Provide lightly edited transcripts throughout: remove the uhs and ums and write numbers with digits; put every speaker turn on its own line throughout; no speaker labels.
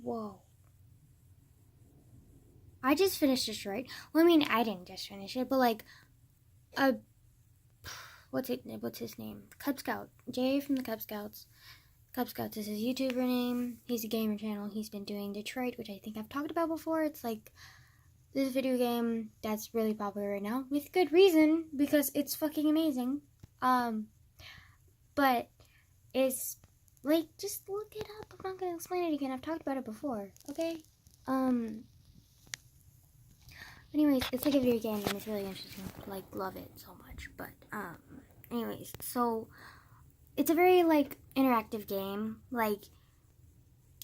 Whoa. I just finished Detroit. Well, I mean, I didn't just finish it, but like, what's his name? Cub Scout. Jay from the Cub Scouts. Cub Scouts is his YouTuber name. He's a gamer channel. He's been doing Detroit, which I think I've talked about before. It's like this video game that's really popular right now, with good reason, because it's fucking amazing. But it's like, just look it up. I'm not gonna explain it again. I've talked about it before, okay? Anyways, it's like a video game and it's really interesting. Like, love it so much. But, anyways, so it's a very, like, interactive game. Like,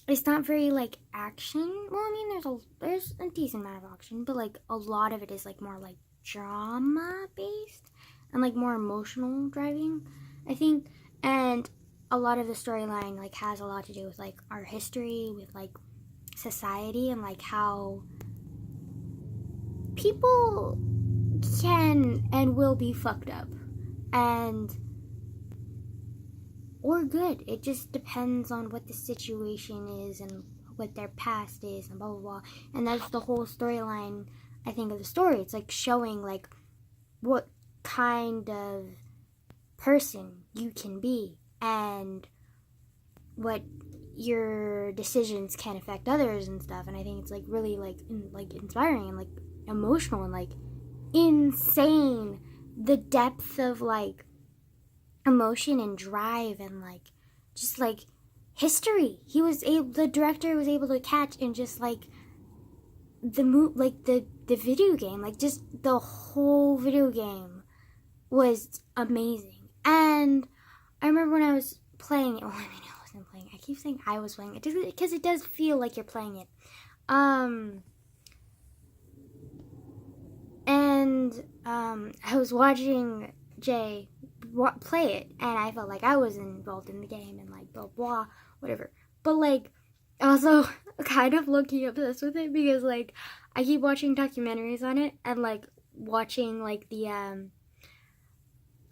it's not very, like, action. Well, I mean, there's a decent amount of action, but, like, a lot of it is, like, more, like, drama-based and, like, more emotional driving, I think. And a lot of the storyline, like, has a lot to do with, like, our history, with, like, society, and, like, how people can and will be fucked up, and or good. It just depends on what the situation is and what their past is and blah blah blah. And that's the whole storyline, I think, of the story. It's like showing like what kind of person you can be and what your decisions can affect others and stuff. And I think it's like really like inspiring and like emotional and like insane, the depth of like emotion and drive and like just like history the director was able to catch in just like the video game, like just the whole video game was amazing. And I remember when I was playing it, well, I mean, I wasn't playing it. I keep saying I was playing it just because it does feel like you're playing it. I was watching Jay play it, and I felt like I was involved in the game, and like blah blah, whatever. But like, also kind of low-key obsessed with it because like I keep watching documentaries on it and like watching like the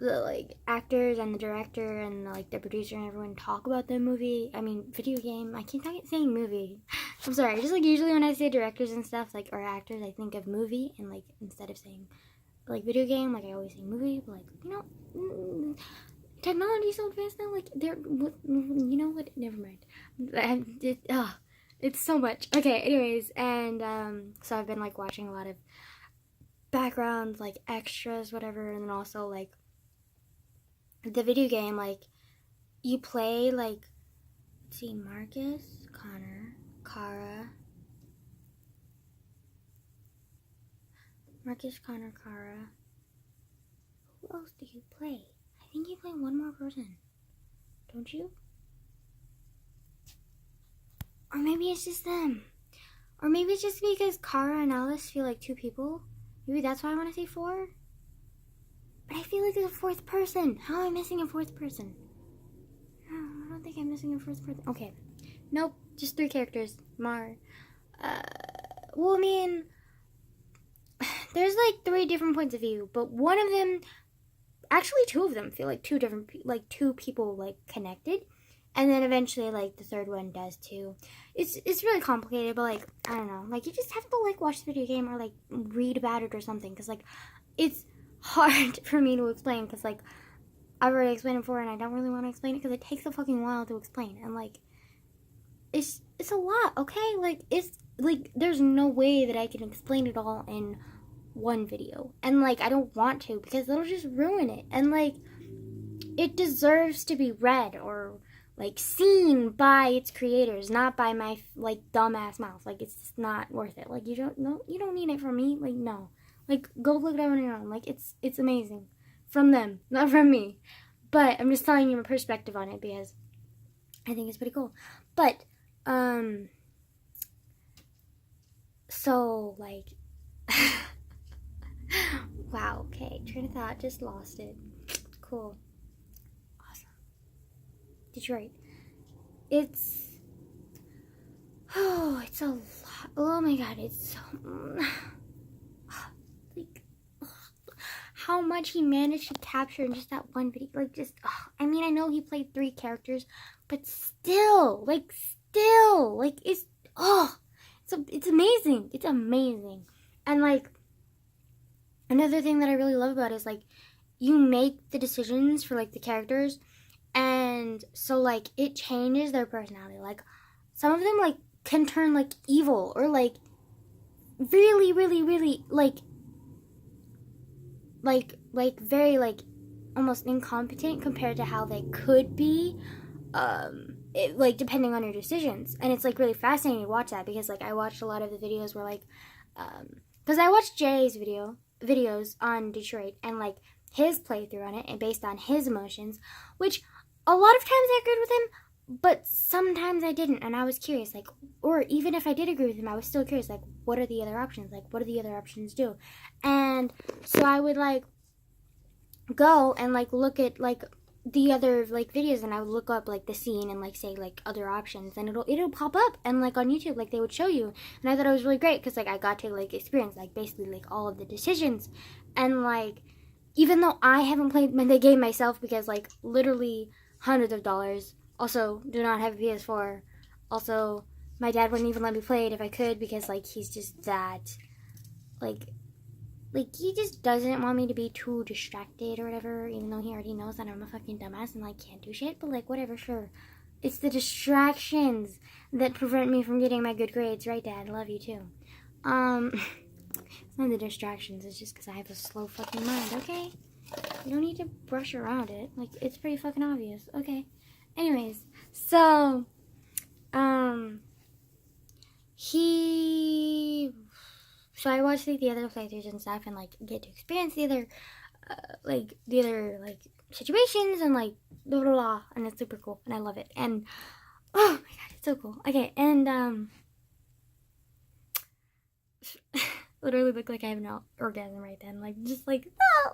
like actors and the director and like the producer and everyone talk about the movie. I mean, video game. I keep saying movie. I'm sorry. Just like usually when I say directors and stuff, like or actors, I think of movie, and like instead of saying like video game, like I always say movie. But like, you know, technology's so advanced now. Like you know what? Never mind. It's so much. Okay. Anyways, and so I've been like watching a lot of background like extras, whatever, and then also like the video game, like you play like, let's see, Marcus, Connor, Kara. Marcus, Connor, Kara. Who else do you play? I think you play one more person, don't you? Or maybe it's just them. Or maybe it's just because Kara and Alice feel like two people. Maybe that's why I want to say 4. But I feel like there's a 4th person. How am I missing a 4th person? I don't think I'm missing a 4th person. Okay. Nope. Just 3 characters. Well, I mean, there's like 3 different points of view, but one of them, actually 2 of them feel like 2 different, like 2 people like connected. And then eventually like the 3rd one does too. It's really complicated, but like, I don't know. Like you just have to like watch the video game or like read about it or something. Cause like, it's hard for me to explain because like I've already explained it before and I don't really want to explain it because it takes a fucking while to explain, and like it's a lot, okay? Like it's like there's no way that I can explain it all in one video, and like I don't want to because it'll just ruin it, and like it deserves to be read or like seen by its creators, not by my like dumbass mouth. Like it's just not worth it. Like you don't need it from me. Like no. Like, go look it up on your own. Like, it's amazing. From them, not from me. But I'm just telling you my perspective on it because I think it's pretty cool. But, so, like, wow, okay. Train of thought, just lost it. Cool. Awesome. Detroit. It's a lot. Oh my god, it's so... how much he managed to capture in just that one video. Like, just, I mean, I know he played 3 characters, but still, it's, oh, it's amazing. It's amazing. And like another thing that I really love about it is like you make the decisions for like the characters, and so like it changes their personality. Like some of them like can turn like evil or like really really really like very like almost incompetent compared to how they could be, like depending on your decisions. And it's like really fascinating to watch that, because like I watched a lot of the videos where like because I watched Jay's videos on Detroit and like his playthrough on it and based on his emotions, which a lot of times I agreed with him, but sometimes I didn't, and I was curious, like, or even if I did agree with him, I was still curious, like, what are the other options? Like, what do the other options do? And so I would like go and like look at like the other like videos, and I would look up like the scene and like say like other options, and it'll pop up, and like on YouTube like they would show you. And I thought it was really great because like I got to like experience like basically like all of the decisions. And like even though I haven't played the game myself, because like literally hundreds of dollars, also do not have a PS4, also my dad wouldn't even let me play it if I could, because like he's just that like he just doesn't want me to be too distracted or whatever, even though he already knows that I'm a fucking dumbass and like can't do shit. But like whatever, sure. It's the distractions that prevent me from getting my good grades, right, Dad? Love you too. It's not the distractions, it's just because I have a slow fucking mind, okay? You don't need to brush around it. Like, it's pretty fucking obvious. Okay. Anyways, so so I watched like the other playthroughs and stuff, and like get to experience the other situations, and like blah blah blah, and it's super cool, and I love it. And oh my god, it's so cool. Okay, and literally look like I have an orgasm right then, like just like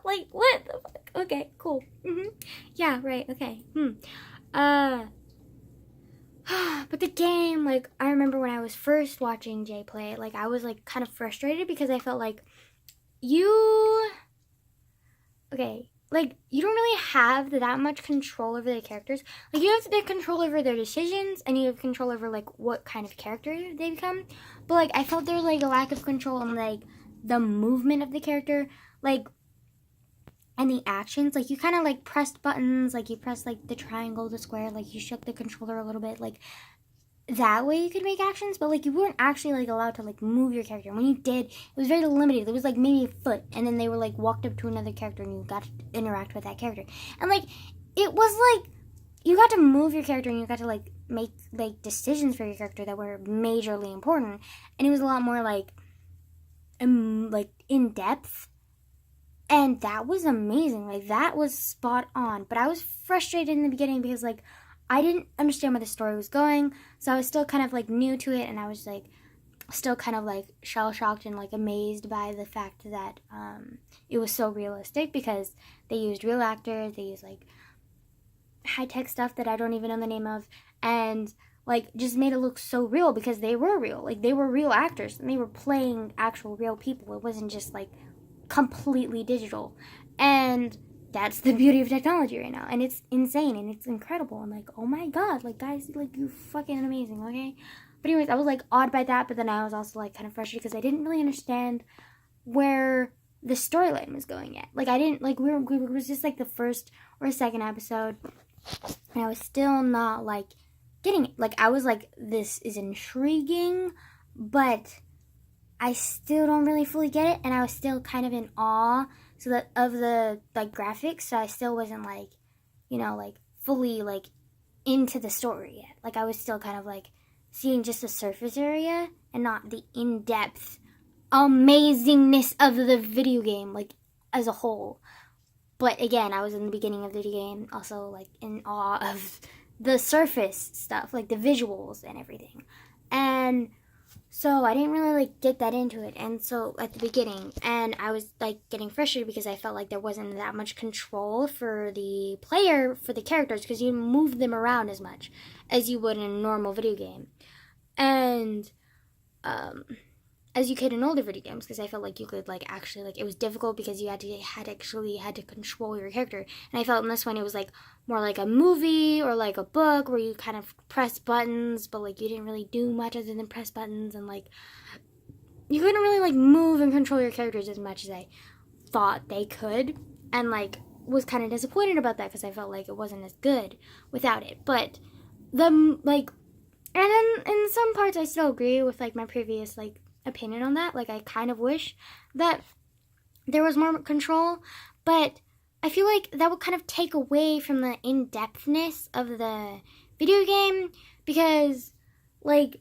like what the fuck? Okay, cool. Yeah, right. Okay. But the game, like, I remember when I was first watching Jay play it, like, I was, like, kind of frustrated because I felt like you don't really have that much control over the characters. Like, you have the control over their decisions, and you have control over, like, what kind of character they become. But, like, I felt there was, like, a lack of control on, like, the movement of the character, like, and the actions. Like, you kind of, like, pressed buttons, like, you pressed, like, the triangle, the square, like, you shook the controller a little bit, like, that way you could make actions, but, like, you weren't actually, like, allowed to, like, move your character. And when you did, it was very limited. It was, like, maybe a foot, and then they were, like, walked up to another character, and you got to interact with that character. And, like, it was, like, you got to move your character, and you got to, like, make, like, decisions for your character that were majorly important. And it was a lot more, like, in-depth. And that was amazing. Like, that was spot on. But I was frustrated in the beginning because, like, I didn't understand where the story was going. So I was still kind of, like, new to it. And I was, like, still kind of, like, shell-shocked and, like, amazed by the fact that it was so realistic, because they used real actors. They used, like, high-tech stuff that I don't even know the name of. And, like, just made it look so real because they were real. Like, they were real actors. And they were playing actual real people. It wasn't just, like, completely digital. And that's the beauty of technology right now, and it's insane and it's incredible. I'm like, oh my god, like, guys, like, you fucking amazing. Okay, but anyways, I was like awed by that, but then I was also like kind of frustrated because I didn't really understand where the storyline was going yet. Like, I didn't, like, it was just like the first or second episode, and I was still not like getting it. Like, I was like, this is intriguing, but I still don't really fully get it, and I was still kind of in awe of the, like, graphics, so I still wasn't, like, you know, like, fully, like, into the story yet. Like, I was still kind of, like, seeing just the surface area and not the in-depth amazingness of the video game, like, as a whole. But, again, I was in the beginning of the video game, also, like, in awe of the surface stuff, like, the visuals and everything. And so I didn't really, like, get that into it, and so at the beginning, and I was, like, getting frustrated because I felt like there wasn't that much control for the player, for the characters, because you move them around as much as you would in a normal video game. And as you could in older video games, because I felt like you could like actually like it was difficult because you had to control your character, and I felt in this one it was like more like a movie or like a book where you kind of press buttons, but like you didn't really do much other than press buttons, and like you couldn't really like move and control your characters as much as I thought they could, and like was kind of disappointed about that because I felt like it wasn't as good without it. But the like, and then in some parts I still agree with like my previous like opinion on that. Like I kind of wish that there was more control, but I feel like that would kind of take away from the in-depthness of the video game, because like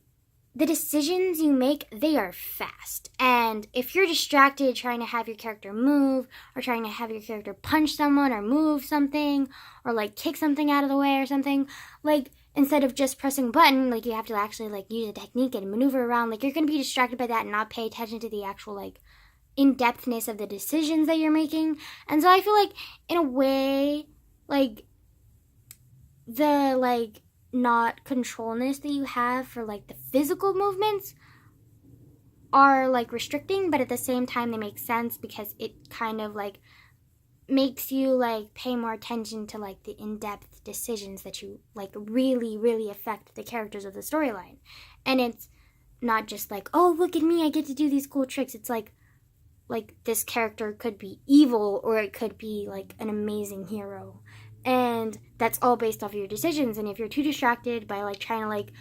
the decisions you make, they are fast, and if you're distracted trying to have your character move or trying to have your character punch someone or move something or like kick something out of the way or something, like instead of just pressing a button, like you have to actually like use a technique and maneuver around, like you're going to be distracted by that and not pay attention to the actual like in-depthness of the decisions that you're making. And so I feel like in a way, like the like not controlness that you have for like the physical movements are like restricting, but at the same time they make sense because it kind of like makes you like pay more attention to like the in-depth decisions that you like really affect the characters of the storyline. And it's not just like, oh, look at me, I get to do these cool tricks. It's like this character could be evil or it could be like an amazing hero, and that's all based off of your decisions. And if you're too distracted by like trying to like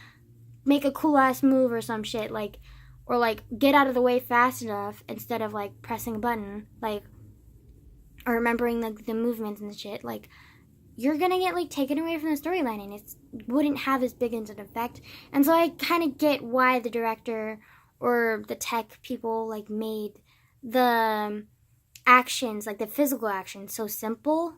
make a cool ass move or some shit, like, or like get out of the way fast enough instead of like pressing a button, like, or remembering like the movements and the shit, like you're gonna get like taken away from the storyline, and it wouldn't have as big an effect. And so I kind of get why the director or the tech people like made the actions, like the physical actions, so simple,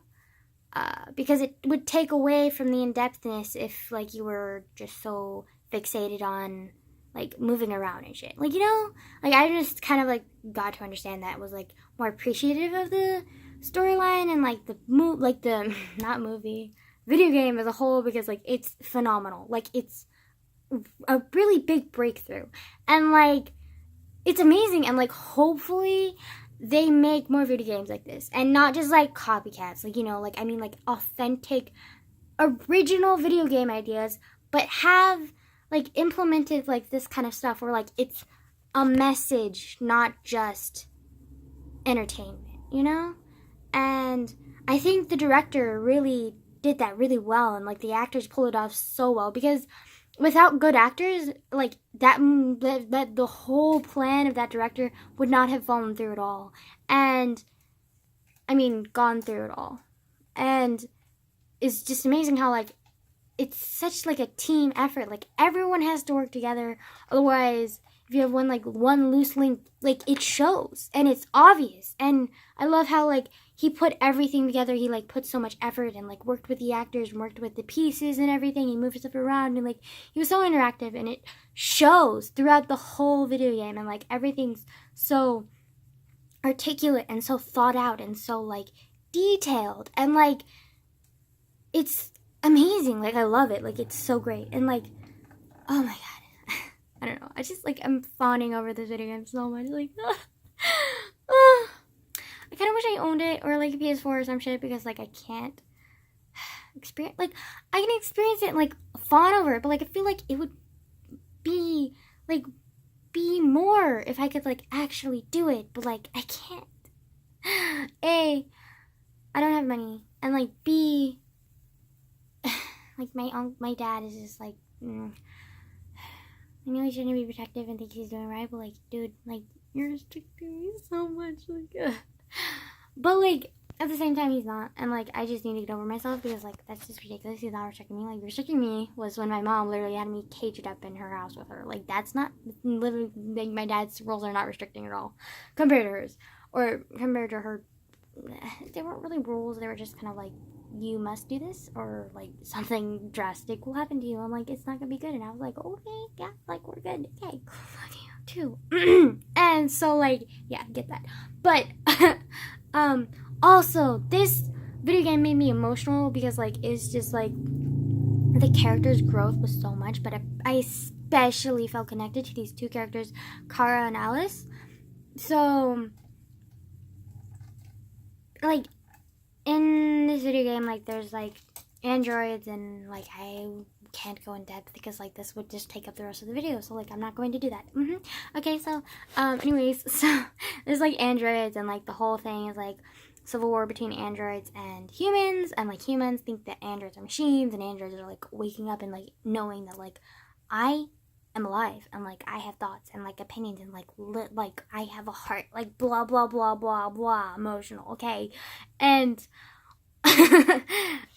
because it would take away from the in-depthness if like you were just so fixated on like moving around and shit. Like, you know, like I just kind of like got to understand that, was like more appreciative of the storyline and like the not movie, video game as a whole, because like it's phenomenal. Like it's a really big breakthrough, and like it's amazing, and like hopefully they make more video games like this and not just like copycats, like, you know, like I mean like authentic original video game ideas, but have like implemented like this kind of stuff where like it's a message, not just entertainment, you know? And I think the director really did that really well, and like the actors pulled it off so well, because without good actors, like that the whole plan of that director would not have fallen through at all. And I mean gone through it all. And it's just amazing how like it's such like a team effort. Like everyone has to work together, otherwise if you have one loose link, like it shows and it's obvious. And I love how like he put everything together. He like put so much effort and like worked with the actors and worked with the pieces and everything. He moved stuff around, and like he was so interactive, and it shows throughout the whole video game. And like everything's so articulate and so thought out and so like detailed, and like it's amazing. Like I love it. Like it's so great. And like, oh my god, I don't know. I just like I'm fawning over this video game so much. Like, I kind of wish I owned it, or like a PS4 or some shit, because like I can't experience, like I can experience it and like fawn over it, but like I feel like it would be more if I could like actually do it, but like I can't. A, I don't have money, and like B, like my dad is just like, I know he shouldn't be protective and think he's doing right, but like, dude, like you're restricting me so much, like. But like at the same time he's not, and like I just need to get over myself, because like that's just ridiculous. He's not restricting me. Like restricting me was when my mom literally had me caged up in her house with her. Like that's not literally, like my dad's rules are not restricting at all compared to hers, or compared to her. They weren't really rules. They were just kind of like, you must do this, or like something drastic will happen to you. I'm like, it's not gonna be good. And I was like, okay, yeah, like we're good. Okay, love you too. And so like, yeah, get that. But also this video game made me emotional, because like it's just like the character's growth was so much. But I especially felt connected to these two characters, Kara and Alice. So, like, in this video game, like, there's, like, androids, and, like, I can't go in depth because, like, this would just take up the rest of the video, so, like, I'm not going to do that. Okay, so, anyways, so, there's, like, androids, and, like, the whole thing is, like, civil war between androids and humans, and, like, humans think that androids are machines, and androids are, like, waking up and, like, knowing that, like, I am alive, and, like, I have thoughts, and, like, opinions, and, like, I have a heart, like, blah, blah, blah, blah, blah, emotional, okay? And,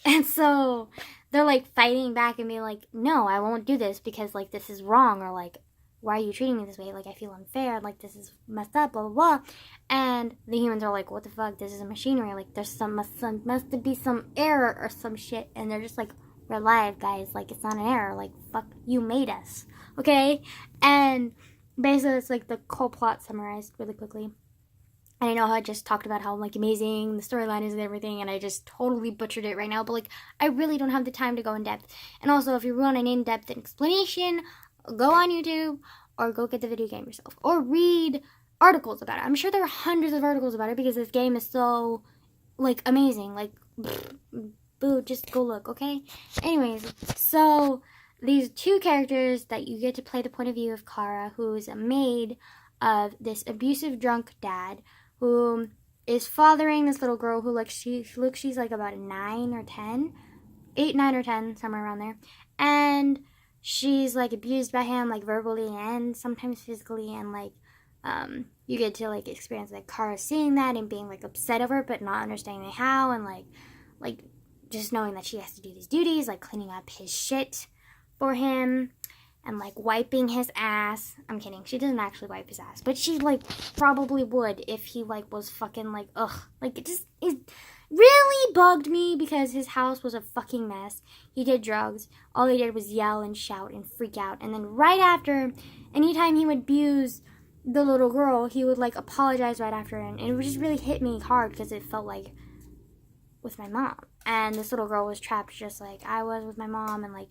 and so, they're, like, fighting back and being like, no, I won't do this because, like, this is wrong, or, like, why are you treating me this way? Like, I feel unfair, like, this is messed up, blah, blah, blah. And the humans are like, what the fuck, this is a machinery, like, there's must be some error or some shit, and they're just like, we're alive, guys, like, it's not an error, like, fuck, you made us, okay? And basically, it's, like, the whole plot summarized really quickly. And I know how I just talked about how, like, amazing the storyline is and everything, and I just totally butchered it right now, but, like, I really don't have the time to go in depth. And also, if you want an in-depth explanation, go on YouTube, or go get the video game yourself, or read articles about it. I'm sure there are hundreds of articles about it, because this game is so, like, amazing. Like, boo, just go look, okay? Anyways, so, these two characters that you get to play the point of view of Kara, who is a maid of this abusive drunk dad, who is fathering this little girl who, like, she's like about 9 or 10, 8, 9, or 10, somewhere around there, and she's, like, abused by him, like, verbally and sometimes physically, and, like, you get to, like, experience, like, Kara seeing that and being, like, upset over it, but not understanding how, and, like, just knowing that she has to do these duties, like, cleaning up his shit for him, and, like, wiping his ass. I'm kidding, she doesn't actually wipe his ass, but she, like, probably would if he, like, was fucking, like, ugh, like, it really bugged me because his house was a fucking mess. He did drugs, all he did was yell and shout and freak out, and then right after, anytime he would abuse the little girl, he would, like, apologize right after, and it would just really hit me hard because it felt like with my mom, and this little girl was trapped just like I was with my mom, and, like,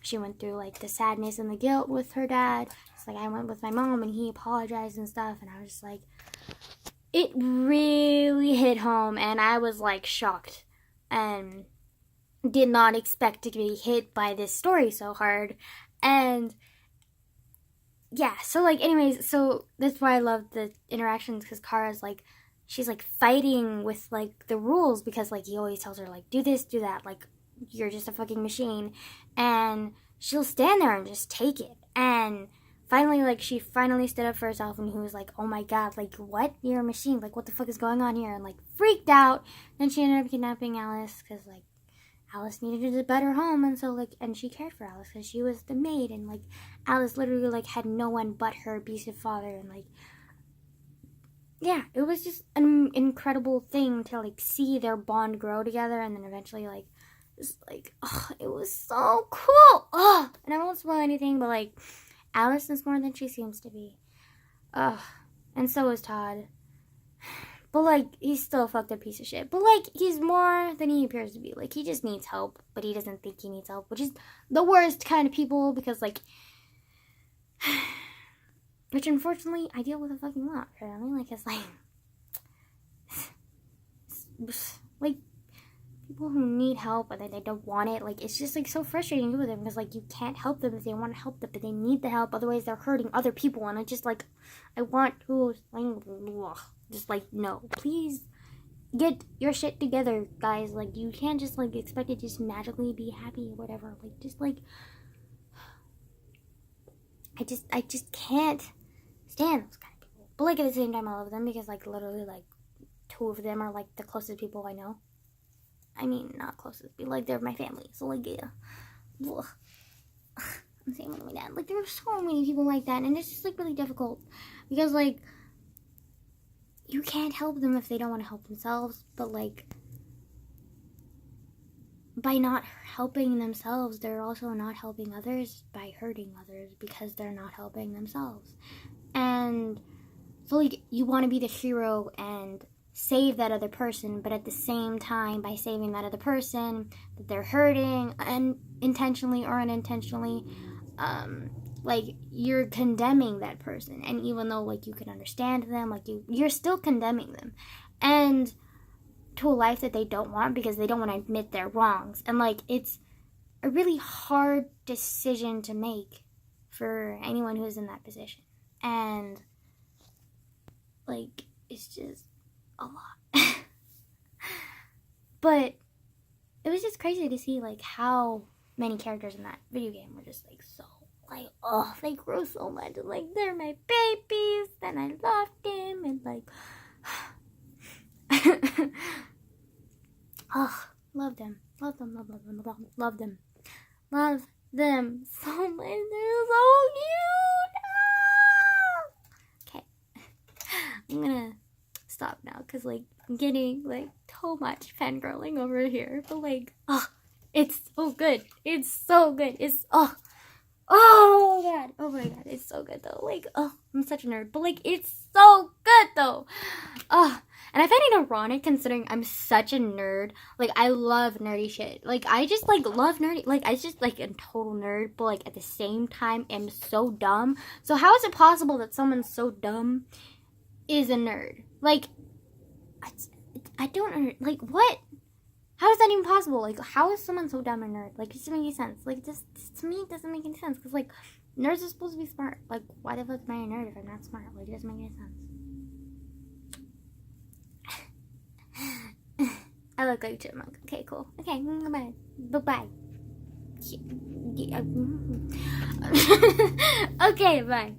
she went through, like, the sadness and the guilt with her dad. It's like I went with my mom and he apologized and stuff, and I was just like, it really hit home, and I was, like, shocked and did not expect to be hit by this story so hard. And yeah, so, like, anyways, so that's why I love the interactions, because Kara's, like, she's, like, fighting with, like, the rules, because, like, he always tells her, like, do this, do that, like, you're just a fucking machine, and she'll stand there and just take it, and finally, like, she finally stood up for herself, and he was like, oh my god, like, what? You're a machine, like, what the fuck is going on here? And, like, freaked out. Then she ended up kidnapping Alice, because, like, Alice needed a better home, and so, like, and she cared for Alice, because she was the maid, and, like, Alice literally, like, had no one but her abusive father, and, like, yeah, it was just an incredible thing to, like, see their bond grow together, and then eventually, like, just, like, oh, it was so cool. Oh, and I won't spoil anything, but, like, Alice is more than she seems to be. Ugh. And so is Todd. But, like, he's still a fucked up piece of shit. But, like, he's more than he appears to be. Like, he just needs help, but he doesn't think he needs help, which is the worst kind of people, because, like, which, unfortunately, I deal with a fucking lot, apparently. Like, it's like, people who need help, but they don't want it, like, it's just, like, so frustrating to do with them, because, like, you can't help them if they want to help them, but they need the help, otherwise they're hurting other people, and I just, like, I want to, like, just, like, no, please get your shit together, guys. Like, you can't just, like, expect it to just magically be happy or whatever, like, just, like, I just can't stand those kind of people, but, like, at the same time, I love them, because, like, literally, like, 2 of them are, like, the closest people I know. I mean, not closest, but, like, they're my family, so, like, yeah. Ugh. I'm saying with my dad. Like, there are so many people like that, and it's just, like, really difficult, because, like, you can't help them if they don't want to help themselves, but, like, by not helping themselves, they're also not helping others by hurting others, because they're not helping themselves. And so, like, you want to be the hero and save that other person, but at the same time, by saving that other person that they're hurting, and intentionally or unintentionally, like, you're condemning that person. And even though, like, you can understand them, like, you're still condemning them. And to a life that they don't want because they don't want to admit their wrongs. And, like, it's a really hard decision to make for anyone who's in that position. And, like, it's just a lot. But it was just crazy to see, like, how many characters in that video game were just, like, so, like, oh, they grew so much. Like, they're my babies, and I loved them, and, like, oh, love them. Love them, love them, love them, love them. Love them so much. They're so cute. Ah! Okay. I'm gonna stop now, because, like, I'm getting, like, so much fangirling over here. But, like, oh, it's so good. It's so good. It's, oh God. Oh my God. It's so good, though. Like, oh, I'm such a nerd. But, like, it's so good, though. Oh, and I find it ironic considering I'm such a nerd. Like, I love nerdy shit. Like, I just, like, love nerdy. Like, I just, like, a total nerd. But, like, at the same time, am so dumb. So how is it possible that someone so dumb is a nerd? Like, I don't, like, what? How is that even possible? Like, how is someone so dumb a nerd? Like, it doesn't make any sense. Like, this to me, it doesn't make any sense. Because, like, nerds are supposed to be smart. Like, why the fuck am I a nerd if I'm not smart? Like, it doesn't make any sense. I look like a chipmunk. Okay, cool. Okay, bye. Bye-bye. Okay, bye.